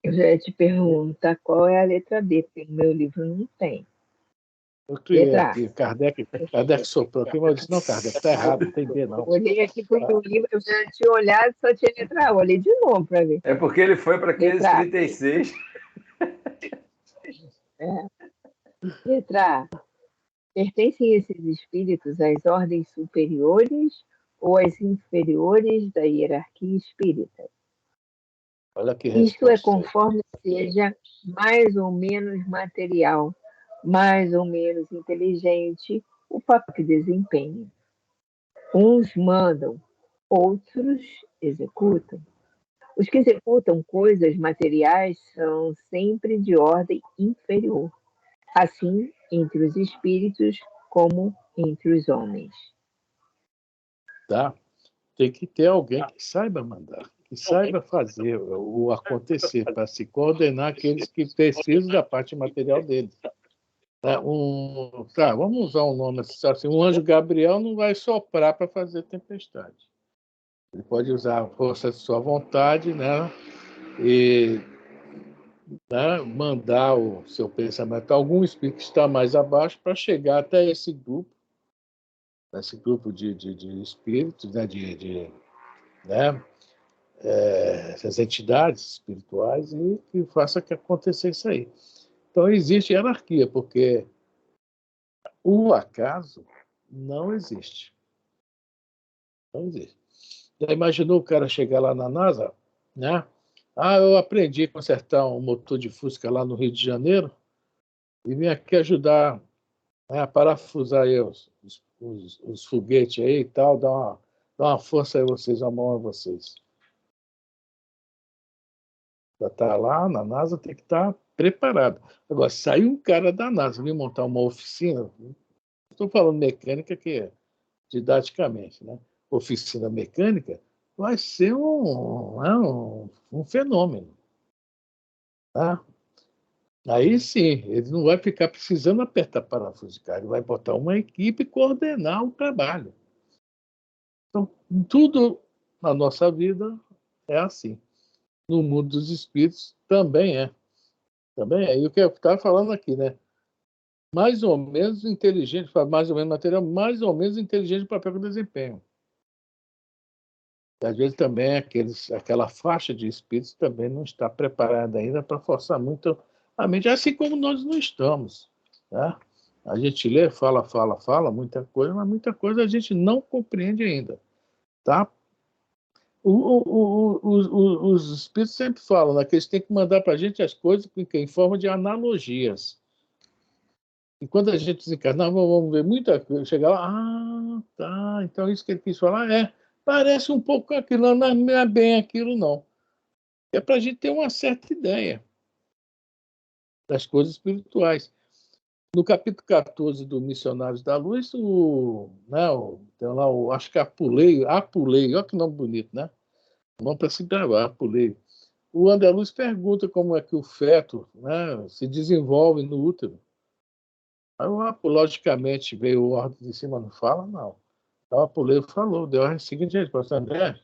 Eu já ia te perguntar qual é a letra B, porque no meu livro não tem. Eu criei aqui, Kardec soprou aqui, mas eu disse, não, Kardec, está errado, não tem B, não. Olhei aqui para o meu livro, eu já tinha olhado, só tinha letra A. Olhei de novo para ver. É porque ele foi para aqueles 36. Letra A. Pertencem esses espíritos às ordens superiores ou às inferiores da hierarquia espírita? Olha que Isto é resposta. conforme seja mais ou menos material, mais ou menos inteligente o papel que desempenha. Uns mandam, outros executam. Os que executam coisas materiais são sempre de ordem inferior, assim entre os espíritos como entre os homens. Tá? Tem que ter alguém que saiba mandar, que saiba fazer o acontecer, para se coordenar aqueles que precisam da parte material deles. Vamos usar um nome assim, um anjo Gabriel não vai soprar para fazer tempestade. Ele pode usar a força de sua vontade, né? E mandar o seu pensamento a algum espírito que está mais abaixo para chegar até esse grupo de espíritos, né? Essas entidades espirituais e que faça que aconteça isso aí. Então, existe hierarquia, porque o acaso não existe. Não existe. Já imaginou o cara chegar lá na NASA, né? Eu aprendi a consertar um motor de Fusca lá no Rio de Janeiro e vim aqui ajudar, né, a parafusar aí os foguetes aí e tal, dar uma força a vocês, uma mão a vocês. Para estar lá na NASA tem que estar preparado. Agora, sair um cara da NASA vir montar uma oficina, estou falando mecânica que é didaticamente, né? Oficina mecânica, vai ser um fenômeno. Tá? Aí sim, ele não vai ficar precisando apertar parafuso de carro, ele vai botar uma equipe e coordenar o trabalho. Então, tudo na nossa vida é assim. No mundo dos espíritos também é. Também é. E o que eu estava falando aqui, né? Mais ou menos inteligente, mais ou menos material, mais ou menos inteligente o papel que desempenham. E, às vezes também aquela faixa de espíritos também não está preparada ainda para forçar muito a mente, assim como nós não estamos. Né? A gente lê, fala, muita coisa, mas muita coisa a gente não compreende ainda. Tá? Os espíritos sempre falam, né, que eles têm que mandar para a gente as coisas em forma de analogias. E quando a gente desencarna, vamos ver muita coisa, chega lá, tá, então isso que ele quis falar parece um pouco aquilo, não é bem aquilo, não. É para a gente ter uma certa ideia das coisas espirituais. No capítulo 14 do Missionários da Luz, tem lá acho que Apuleio, olha que nome bonito, né? Nome para se gravar, Apuleio. O André Luiz pergunta como é que o feto, né, se desenvolve no útero. Aí logicamente, veio o ordem de cima, não fala, não. Então, a Apuleio falou, deu a seguinte resposta: André,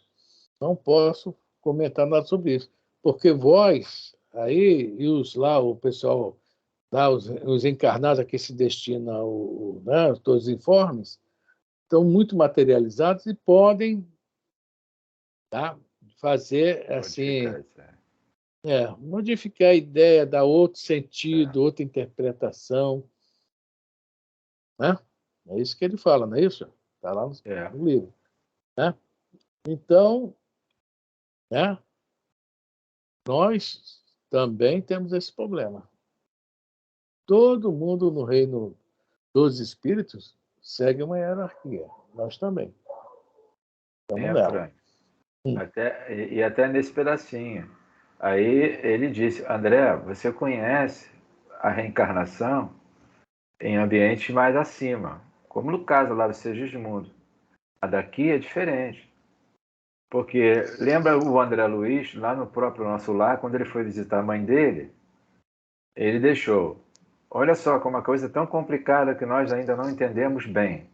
não posso comentar nada sobre isso, porque vós, aí, e o pessoal, lá, os encarnados a que se destina né, todos os informes, estão muito materializados e podem, tá, fazer, assim, modificar a ideia, dar outro sentido, outra interpretação. Né? É isso que ele fala, não é isso? Está lá no livro. Né? Então, né, nós também temos esse problema. Todo mundo no reino dos espíritos segue uma hierarquia. Nós também. Estamos nela. Até nesse pedacinho. Aí ele disse: André, você conhece a reencarnação em ambientes mais acima, como no caso lá do Sergismundo. A daqui é diferente. Porque lembra o André Luiz, lá no próprio nosso lar, quando ele foi visitar a mãe dele, ele deixou. Olha só como uma coisa tão complicada que nós ainda não entendemos bem.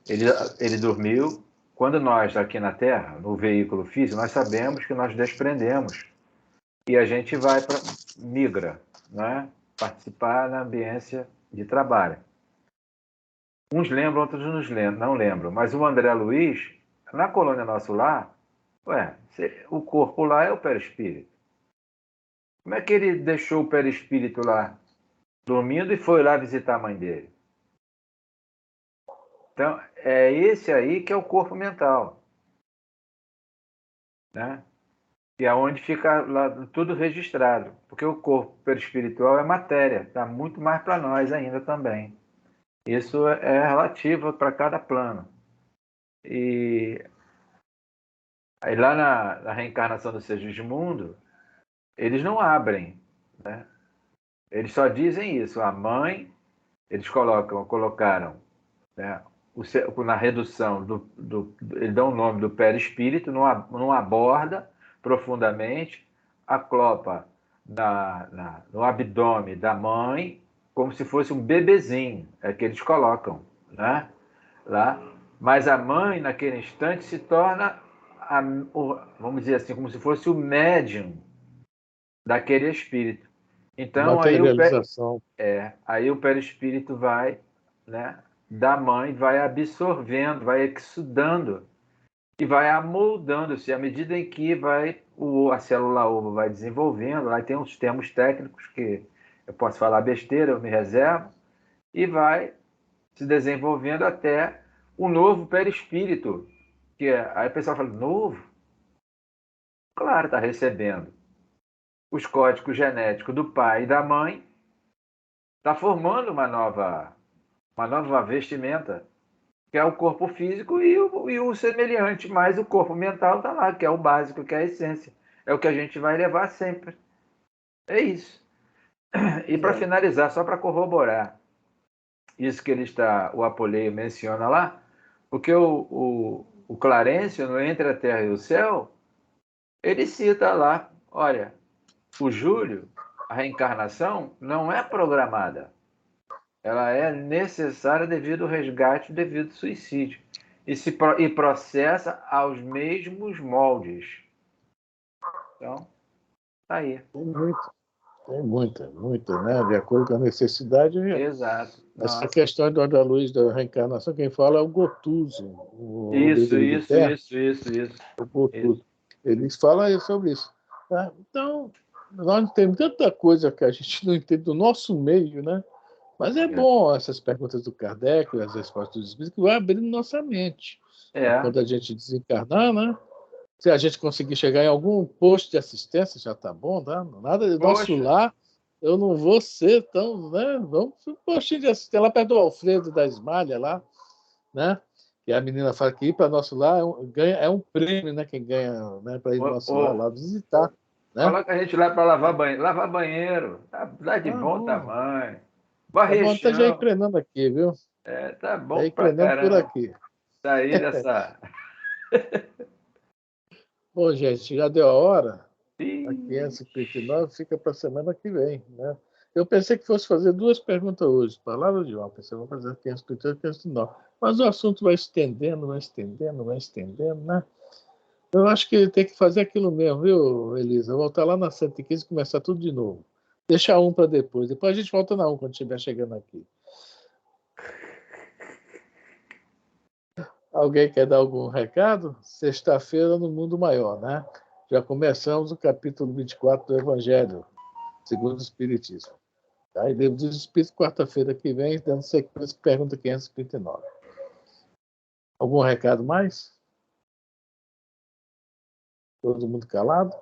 Ele dormiu. Quando nós, aqui na Terra, no veículo físico, nós sabemos que nós desprendemos e a gente migra, né? Participar na ambiência de trabalho. Uns lembram, outros não lembram. Mas o André Luiz, na colônia Nosso Lar, o corpo lá é o perispírito. Como é que ele deixou o perispírito lá, dormindo, e foi lá visitar a mãe dele? Então, é esse aí que é o corpo mental. Né? E é onde fica lá tudo registrado. Porque o corpo perispiritual é matéria, está muito mais para nós ainda também. Isso é relativo para cada plano. E aí lá na reencarnação do Sergismundo, eles não abrem, né? Eles só dizem isso. A mãe, eles colocaram, né, na redução eles dão o nome do perispírito, não aborda profundamente, aclopa no abdômen da mãe como se fosse um bebezinho, é que eles colocam, né, lá. Mas a mãe, naquele instante, se torna, vamos dizer assim, como se fosse o médium daquele espírito. Então, materialização. aí o perispírito vai, né, da mãe, vai absorvendo, vai exudando e vai amoldando-se à medida em que a célula ovo vai desenvolvendo. Lá tem uns termos técnicos que eu posso falar besteira, eu me reservo, e vai se desenvolvendo até o novo perispírito, aí o pessoal fala: novo? Claro, está recebendo os códigos genéticos do pai e da mãe, está formando uma nova vestimenta, que é o corpo físico e o semelhante, mas o corpo mental está lá, que é o básico, que é a essência. é o que a gente vai levar sempre. É isso. E para finalizar, só para corroborar isso que o Apoleio menciona lá, porque o Clarencio, no Entre a Terra e o Céu, ele cita lá, olha, o Júlio, a reencarnação não é programada. Ela é necessária devido ao resgate, devido ao suicídio. E processa aos mesmos moldes. Então, tá aí. Tem muita, né? De acordo com a necessidade. Exato. Essa Nossa. questão da luz da reencarnação, quem fala é o Gotuso, o Isso. livro de terra. O Gotuso. Isso. Eles falam sobre isso. Tá? Então, nós temos tanta coisa que a gente não entende do nosso meio, né? Mas é bom essas perguntas do Kardec, as respostas dos espíritos, que vai abrindo nossa mente. Quando a gente desencarnar, né? Se a gente conseguir chegar em algum posto de assistência, já está bom, tá? Nada do nosso lar, eu não vou ser tão, né? Vamos para um postinho de assistência lá perto do Alfredo da Esmalha, lá, né? E a menina fala que ir para nosso lar é um prêmio, né? Quem ganha, né? Para ir para nosso lar lá visitar. Né? Coloca a gente lá para lavar banheiro. Lavar banheiro, tá de bom tamanho. Tá bom, tá já Barrechão. emprenando aqui, viu? Tá bom tá pra emprenando por caramba. aqui. Sair dessa... Bom, gente, já deu a hora. A 559 fica para a semana que vem, né? Eu pensei que fosse fazer duas perguntas hoje, palavra de honra. Pensei, vou fazer 558 e 509. Mas o assunto vai estendendo, né? Eu acho que tem que fazer aquilo mesmo, viu, Elisa? Voltar lá na 115 e começar tudo de novo. Deixa um para depois. Depois a gente volta na 1 quando estiver chegando aqui. Alguém quer dar algum recado? Sexta-feira no Mundo Maior, né? Já começamos o capítulo 24 do Evangelho, segundo o Espiritismo. Tá? E Livro dos Espíritos, quarta-feira que vem, dando sequência, pergunta 559. Algum recado mais? Todo mundo calado?